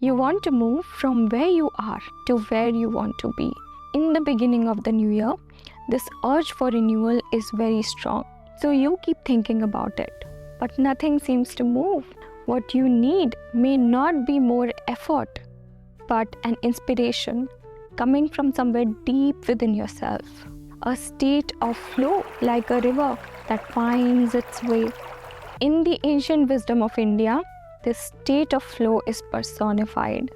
You want to move from where you are to where you want to be. In the beginning of the new year, this urge for renewal is very strong. So you keep thinking about it, but nothing seems to move. What you need may not be more effort, but an inspiration coming from somewhere deep within yourself. A state of flow, like a river that finds its way. In the ancient wisdom of India, this state of flow is personified.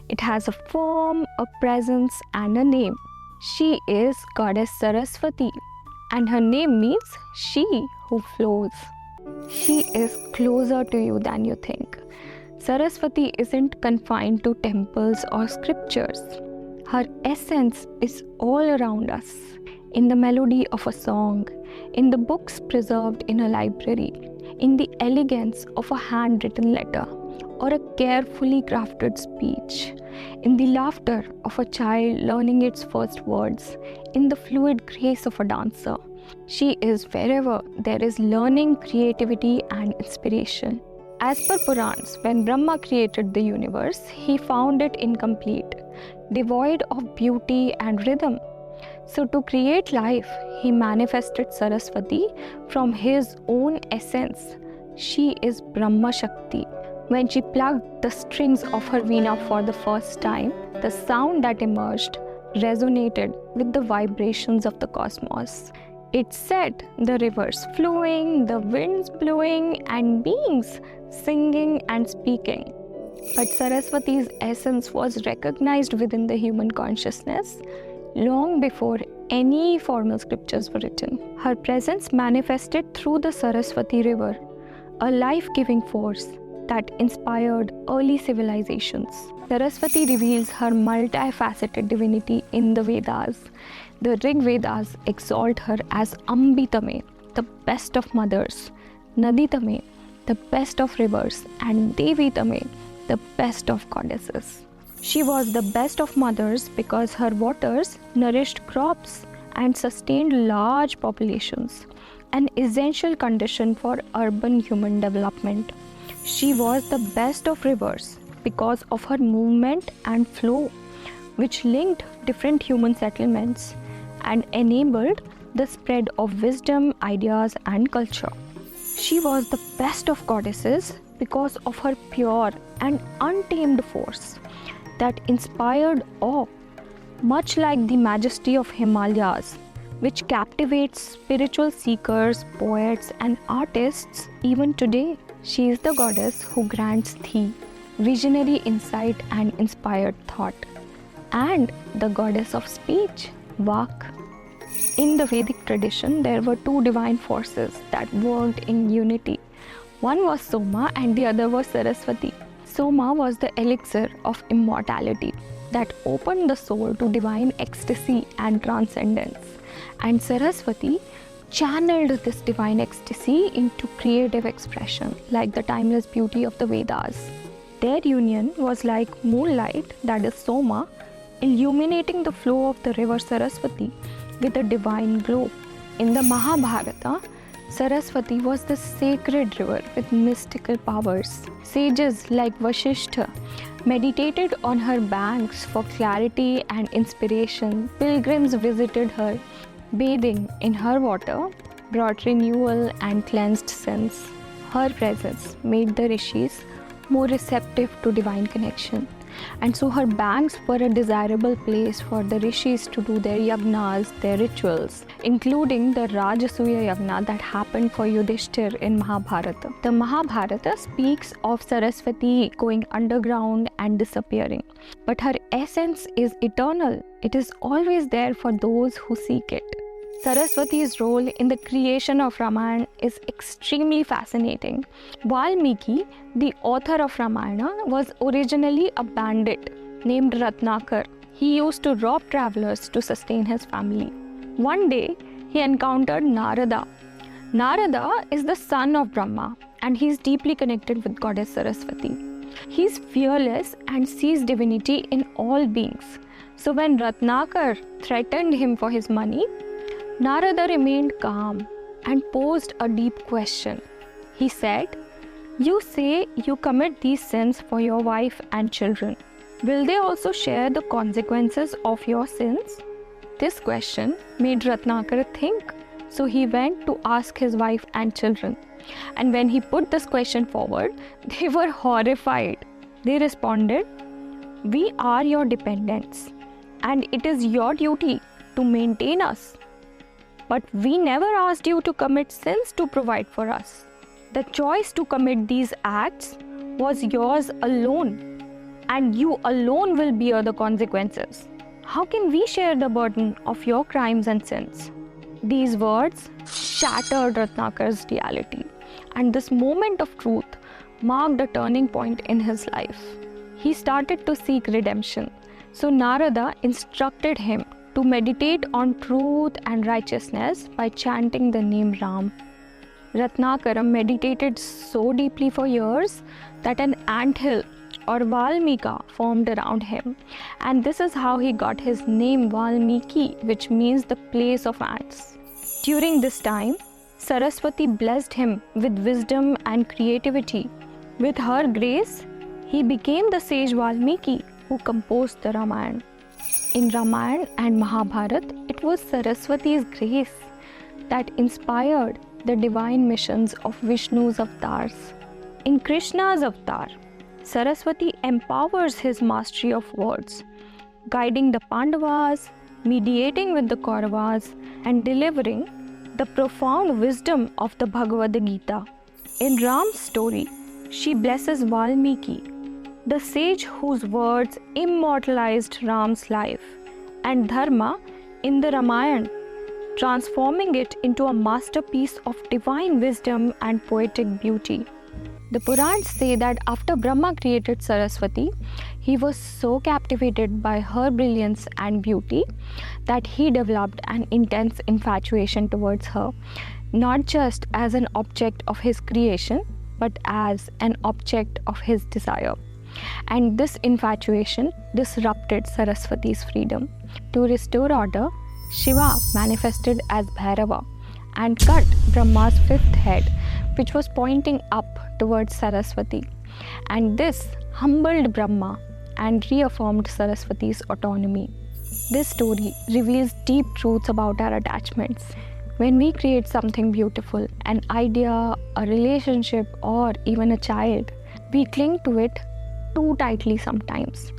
It has a form, a presence, and a name. She is Goddess Saraswati, and her name means she who flows. She is closer to you than you think. Saraswati isn't confined to temples or scriptures. Her essence is all around us, in the melody of a song, in the books preserved in a library, in the elegance of a handwritten letter or a carefully crafted speech, in the laughter of a child learning its first words, in the fluid grace of a dancer. She is wherever there is learning, creativity, and inspiration. As per Puranas, when Brahma created the universe, he found it incomplete, devoid of beauty and rhythm. So to create life, he manifested Saraswati from his own essence. She is Brahma Shakti. When she plucked the strings of her veena for the first time, the sound that emerged resonated with the vibrations of the cosmos. It set the rivers flowing, the winds blowing, and beings singing and speaking. But Saraswati's essence was recognized within the human consciousness long before any formal scriptures were written. Her presence manifested through the Saraswati river, a life-giving force that inspired early civilizations. Saraswati reveals her multifaceted divinity in the Vedas. The Rig Vedas exalt her as Ambitame, the best of mothers, Naditame, the best of rivers, and Devitame, the best of goddesses. She was the best of mothers because her waters nourished crops and sustained large populations, an essential condition for urban human development. She was the best of rivers because of her movement and flow, which linked different human settlements and enabled the spread of wisdom, ideas, and culture. She was the best of goddesses because of her pure and untamed force that inspired awe, much like the majesty of Himalayas, which captivates spiritual seekers, poets, and artists even today. She is the goddess who grants thee visionary insight and inspired thought, and the goddess of speech, Vak. In the Vedic tradition, there were two divine forces that worked in unity. One was Soma and the other was Saraswati. Soma was the elixir of immortality that opened the soul to divine ecstasy and transcendence. And Saraswati channeled this divine ecstasy into creative expression, like the timeless beauty of the Vedas. Their union was like moonlight, that is Soma, illuminating the flow of the river Saraswati with a divine glow. In the Mahabharata, Saraswati was the sacred river with mystical powers. Sages like Vasishtha meditated on her banks for clarity and inspiration. Pilgrims visited her. Bathing in her water brought renewal and cleansed sense. Her presence made the rishis more receptive to divine connection. And so her banks were a desirable place for the rishis to do their yagnas, their rituals, including the Rajasuya yagna that happened for Yudhishthir in Mahabharata. The Mahabharata speaks of Saraswati going underground and disappearing, but her essence is eternal. It is always there for those who seek it. Saraswati's role in the creation of Ramayana is extremely fascinating. Valmiki, the author of Ramayana, was originally a bandit named Ratnakar. He used to rob travelers to sustain his family. One day, he encountered Narada. Narada is the son of Brahma, and he is deeply connected with Goddess Saraswati. He is fearless and sees divinity in all beings. So when Ratnakar threatened him for his money, Narada remained calm and posed a deep question. He said, You say you commit these sins for your wife and children. Will they also share the consequences of your sins? This question made Ratnakar think, so he went to ask his wife and children. And when he put this question forward, they were horrified. They responded, "We are your dependents, and it is your duty to maintain us. But we never asked you to commit sins to provide for us. The choice to commit these acts was yours alone, and you alone will bear the consequences. How can we share the burden of your crimes and sins?" These words shattered Ratnakar's reality, and this moment of truth marked a turning point in his life. He started to seek redemption. So Narada instructed him to meditate on truth and righteousness by chanting the name Ram. Ratnakara meditated so deeply for years that an anthill or Valmika formed around him, and this is how he got his name Valmiki, which means the place of ants. During this time, Saraswati blessed him with wisdom and creativity. With her grace, he became the sage Valmiki who composed the Ramayana. In Ramayana and Mahabharata, it was Saraswati's grace that inspired the divine missions of Vishnu's avatars. In Krishna's avatar, Saraswati empowers his mastery of words, guiding the Pandavas, mediating with the Kauravas, and delivering the profound wisdom of the Bhagavad Gita. In Ram's story, she blesses Valmiki, the sage whose words immortalized Ram's life, and Dharma in the Ramayana, transforming it into a masterpiece of divine wisdom and poetic beauty. The Puranas say that after Brahma created Saraswati, he was so captivated by her brilliance and beauty that he developed an intense infatuation towards her, not just as an object of his creation, but as an object of his desire. And this infatuation disrupted Saraswati's freedom. To restore order, Shiva manifested as Bhairava and cut Brahma's fifth head, which was pointing up towards Saraswati. And this humbled Brahma and reaffirmed Saraswati's autonomy. This story reveals deep truths about our attachments. When we create something beautiful, an idea, a relationship, or even a child, we cling to it too tightly sometimes,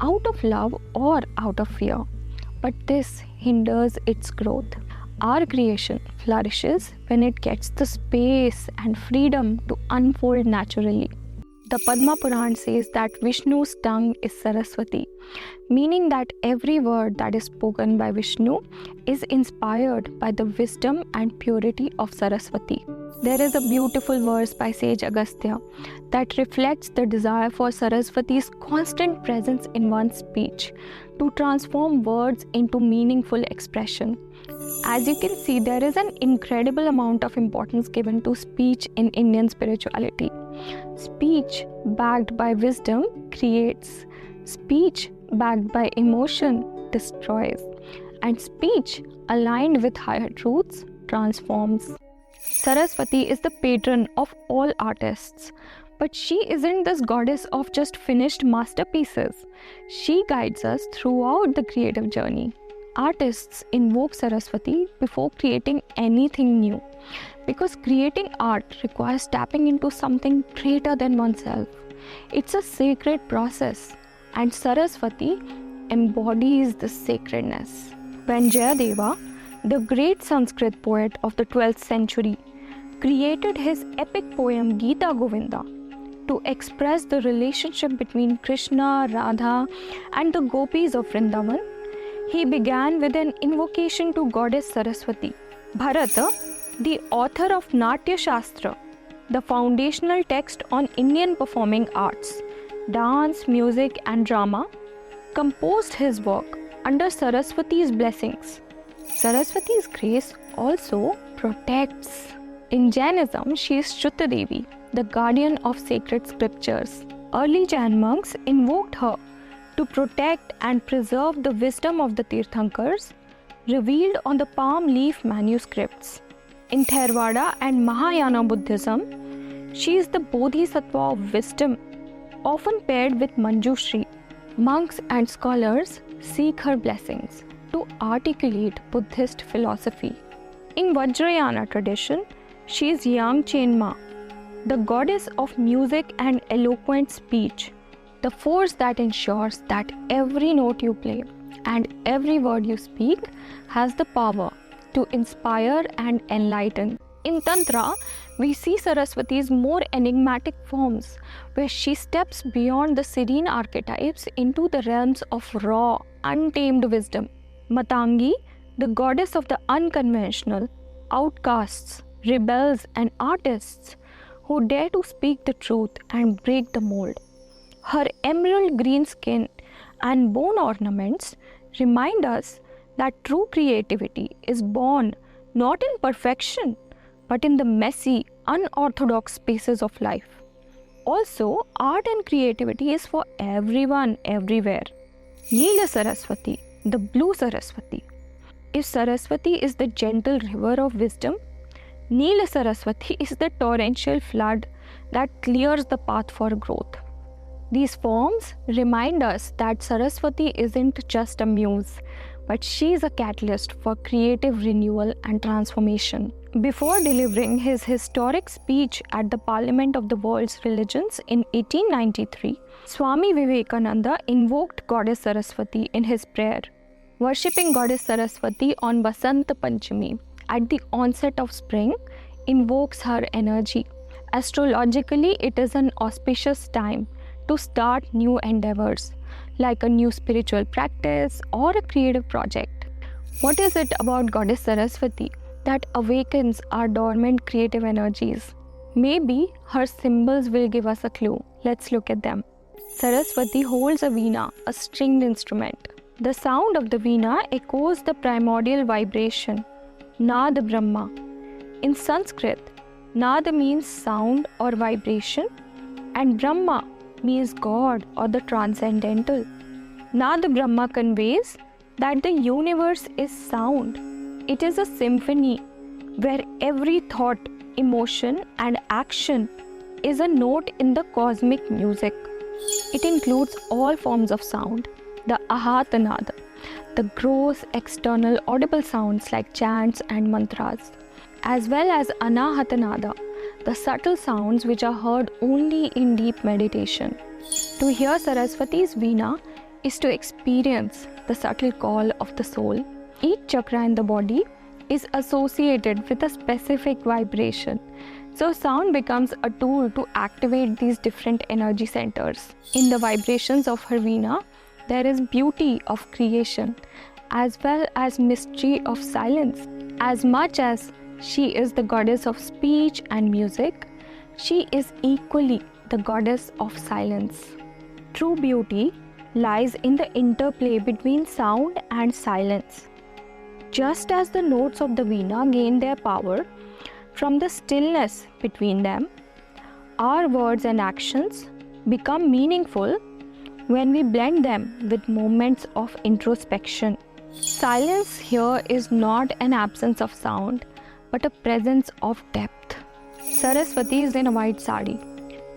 out of love or out of fear. But this hinders its growth. Our creation flourishes when it gets the space and freedom to unfold naturally. The Padma Purana says that Vishnu's tongue is Saraswati, meaning that every word that is spoken by Vishnu is inspired by the wisdom and purity of Saraswati. There is a beautiful verse by sage Agastya that reflects the desire for Saraswati's constant presence in one's speech to transform words into meaningful expression. As you can see, there is an incredible amount of importance given to speech in Indian spirituality. Speech backed by wisdom creates. Speech backed by emotion destroys. And speech aligned with higher truths transforms. Saraswati is the patron of all artists. But she isn't this goddess of just finished masterpieces. She guides us throughout the creative journey. Artists invoke Saraswati before creating anything new, because creating art requires tapping into something greater than oneself. It's a sacred process, and Saraswati embodies the sacredness. When Jayadeva, the great Sanskrit poet of the 12th century, created his epic poem Gita Govinda to express the relationship between Krishna, Radha, and the gopis of Vrindavan, he began with an invocation to goddess Saraswati. Bharata, the author of Natya Shastra, the foundational text on Indian performing arts, dance, music, and drama, composed his work under Saraswati's blessings. Saraswati's grace also protects. In Jainism, she is Shruta Devi, the guardian of sacred scriptures. Early Jain monks invoked her to protect and preserve the wisdom of the Tirthankars revealed on the palm leaf manuscripts. In Theravada and Mahayana Buddhism, She is the Bodhisattva of wisdom, often paired with Manjushri. Monks and scholars seek her blessings to articulate Buddhist philosophy. In Vajrayana tradition, she is Yang Chenma, the goddess of music and eloquent speech, the force that ensures that every note you play and every word you speak has the power to inspire and enlighten. In Tantra, we see Saraswati's more enigmatic forms, where she steps beyond the serene archetypes into the realms of raw, untamed wisdom. Matangi, the goddess of the unconventional, outcasts, rebels, and artists who dare to speak the truth and break the mold. Her emerald green skin and bone ornaments remind us that true creativity is born not in perfection, but in the messy, unorthodox spaces of life. Also, art and creativity is for everyone, everywhere. Neela Saraswati, the blue Saraswati. If Saraswati is the gentle river of wisdom, Neela Saraswati is the torrential flood that clears the path for growth. These forms remind us that Saraswati isn't just a muse, but she is a catalyst for creative renewal and transformation. Before delivering his historic speech at the Parliament of the World's Religions in 1893, Swami Vivekananda invoked Goddess Saraswati in his prayer. Worshipping Goddess Saraswati on Vasant Panchami at the onset of spring invokes her energy. Astrologically, it is an auspicious time to start new endeavors, like a new spiritual practice or a creative project. What is it about Goddess Saraswati that awakens our dormant creative energies? Maybe her symbols will give us a clue. Let's look at them. Saraswati holds a veena, a stringed instrument. The sound of the veena echoes the primordial vibration, Nad Brahma. In Sanskrit, Nad means sound or vibration, and Brahma means God or the transcendental. Nad Brahma conveys that the universe is sound. It is a symphony where every thought, emotion, and action is a note in the cosmic music. It includes all forms of sound, the Ahatanada, the gross external audible sounds like chants and mantras, as well as Anahatanada, the subtle sounds which are heard only in deep meditation. To hear Saraswati's veena is to experience the subtle call of the soul. Each chakra in the body is associated with a specific vibration. So sound becomes a tool to activate these different energy centers. In the vibrations of her veena, there is beauty of creation as well as mystery of silence. As much as she is the goddess of speech and music, she is equally the goddess of silence. True beauty lies in the interplay between sound and silence. Just as the notes of the veena gain their power from the stillness between them, our words and actions become meaningful when we blend them with moments of introspection. Silence here is not an absence of sound, but a presence of depth. Saraswati is in a white sari,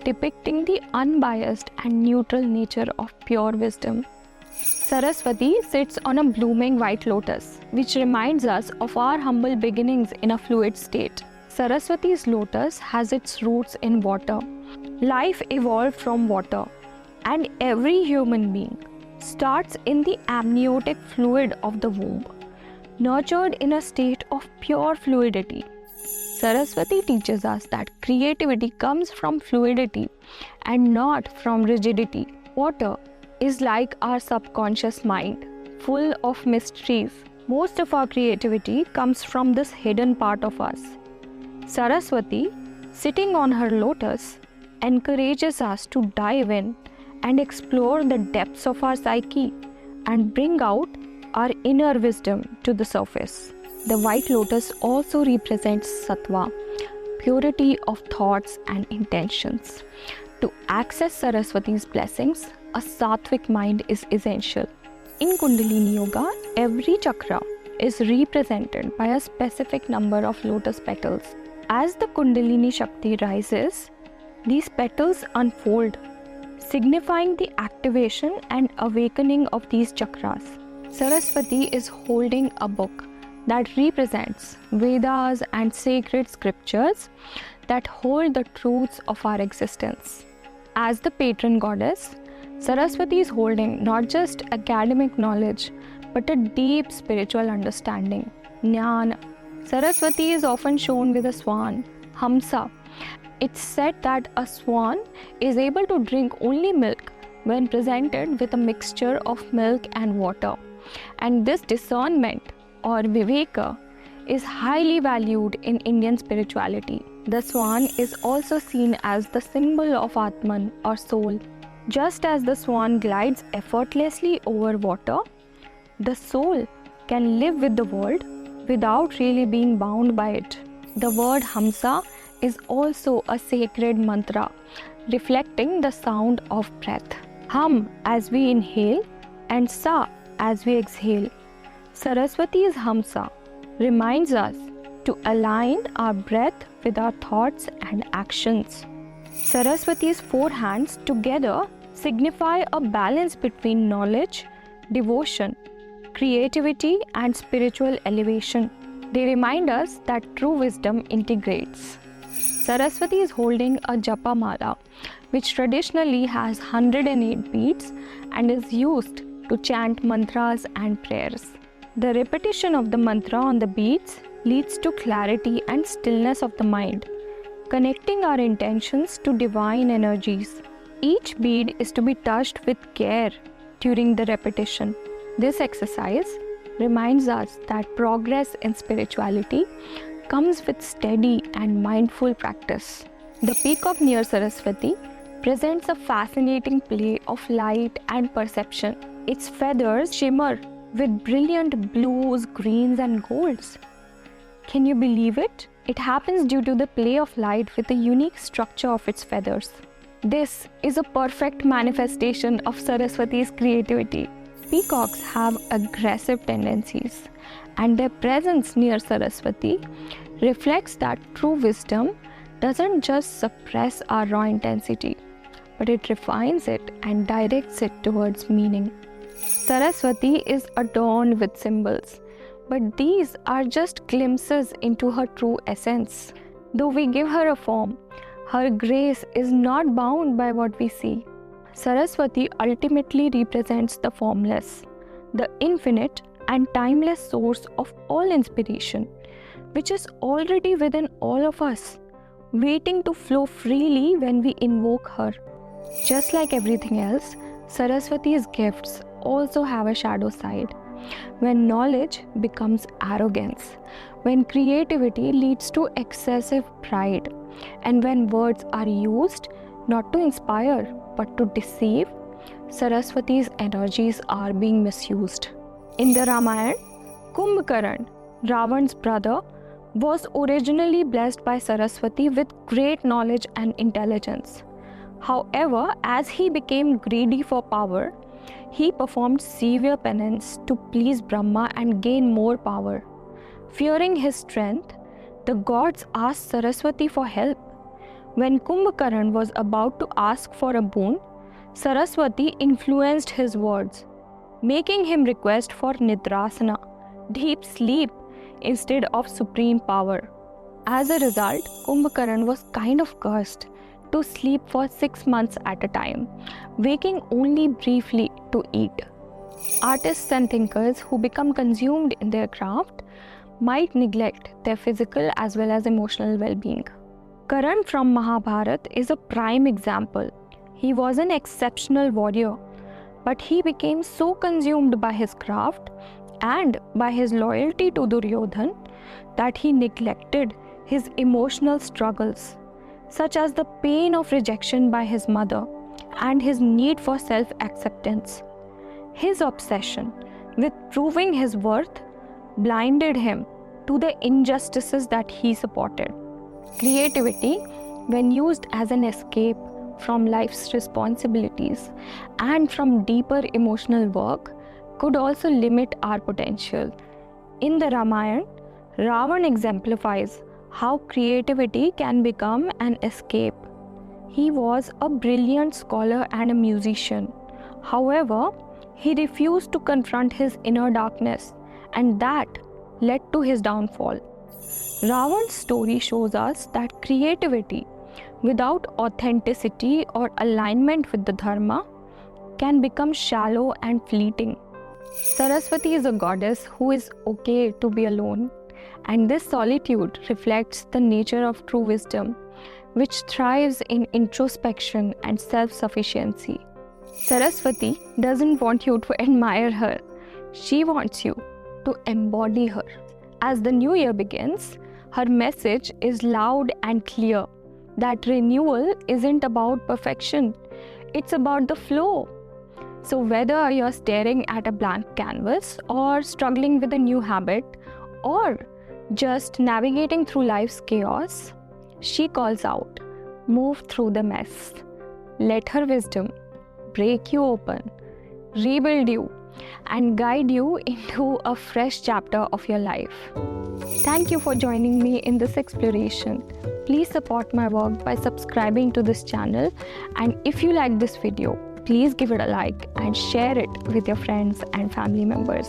depicting the unbiased and neutral nature of pure wisdom. Saraswati sits on a blooming white lotus, which reminds us of our humble beginnings in a fluid state. Saraswati's lotus has its roots in water. Life evolved from water, and every human being starts in the amniotic fluid of the womb, nurtured in a state of pure fluidity. Saraswati teaches us that creativity comes from fluidity and not from rigidity. Water is like our subconscious mind, full of mysteries. Most of our creativity comes from this hidden part of us. Saraswati, sitting on her lotus, encourages us to dive in and explore the depths of our psyche and bring out our inner wisdom to the surface. The white lotus also represents sattva, purity of thoughts and intentions. To access Saraswati's blessings, a sattvic mind is essential. In Kundalini Yoga, every chakra is represented by a specific number of lotus petals. As the Kundalini Shakti rises, These petals unfold, signifying the activation and awakening of these chakras. Saraswati is holding a book that represents Vedas and sacred scriptures that hold the truths of our existence. As the patron goddess, Saraswati is holding not just academic knowledge, but a deep spiritual understanding, Jnana. Saraswati is often shown with a swan, Hamsa. It's said that a swan is able to drink only milk when presented with a mixture of milk and water. And this discernment or Viveka is highly valued in Indian spirituality. The swan is also seen as the symbol of Atman or soul. Just as the swan glides effortlessly over water, the soul can live with the world without really being bound by it. The word Hamsa is also a sacred mantra, reflecting the sound of breath. Hum as we inhale and Sa as we exhale. Saraswati's Hamsa reminds us to align our breath with our thoughts and actions. Saraswati's four hands together signify a balance between knowledge, devotion, creativity, and spiritual elevation. They remind us that true wisdom integrates. Saraswati is holding a japa mala, which traditionally has 108 beads and is used to chant mantras and prayers. The repetition of the mantra on the beads leads to clarity and stillness of the mind, connecting our intentions to divine energies. Each bead is to be touched with care during the repetition. This exercise reminds us that progress in spirituality comes with steady and mindful practice. The peacock near Saraswati presents a fascinating play of light and perception. Its feathers shimmer with brilliant blues, greens, and golds. Can you believe it? It happens due to the play of light with the unique structure of its feathers. This is a perfect manifestation of Saraswati's creativity. Peacocks have aggressive tendencies, and their presence near Saraswati reflects that true wisdom doesn't just suppress our raw intensity, but it refines it and directs it towards meaning. Saraswati is adorned with symbols, but these are just glimpses into her true essence. Though we give her a form, her grace is not bound by what we see. Saraswati ultimately represents the formless, the infinite and timeless source of all inspiration, which is already within all of us, waiting to flow freely when we invoke her. Just like everything else, Saraswati's gifts also have a shadow side. When knowledge becomes arrogance, when creativity leads to excessive pride, and when words are used not to inspire but to deceive, Saraswati's energies are being misused. In the Ramayana, Kumbhakaran, Ravan's brother, was originally blessed by Saraswati with great knowledge and intelligence. However, as he became greedy for power, he performed severe penance to please Brahma and gain more power. Fearing his strength, the gods asked Saraswati for help. When Kumbhakaran was about to ask for a boon, Saraswati influenced his words, making him request for Nidrasana, deep sleep, instead of supreme power. As a result, Kumbhakaran was kind of cursed to sleep for 6 months at a time, waking only briefly to eat. Artists and thinkers who become consumed in their craft might neglect their physical as well as emotional well-being. Karan from Mahabharata is a prime example. He was an exceptional warrior, but he became so consumed by his craft and by his loyalty to Duryodhan that he neglected his emotional struggles, such as the pain of rejection by his mother and his need for self-acceptance. His obsession with proving his worth blinded him to the injustices that he supported. Creativity, when used as an escape from life's responsibilities and from deeper emotional work, could also limit our potential. In the Ramayana, Ravan exemplifies how creativity can become an escape. He was a brilliant scholar and a musician. However, he refused to confront his inner darkness, and that led to his downfall. Ravan's story shows us that creativity without authenticity or alignment with the Dharma can become shallow and fleeting. Saraswati is a goddess who is okay to be alone, and this solitude reflects the nature of true wisdom, which thrives in introspection and self-sufficiency. Saraswati doesn't want you to admire her. She wants you to embody her. As the new year begins, her message is loud and clear that renewal isn't about perfection, it's about the flow. So whether you're staring at a blank canvas or struggling with a new habit or just navigating through life's chaos, she calls out, move through the mess. Let her wisdom break you open, rebuild you, and guide you into a fresh chapter of your life. Thank you for joining me in this exploration. Please support my work by subscribing to this channel, and if you like this video, please give it a like and share it with your friends and family members.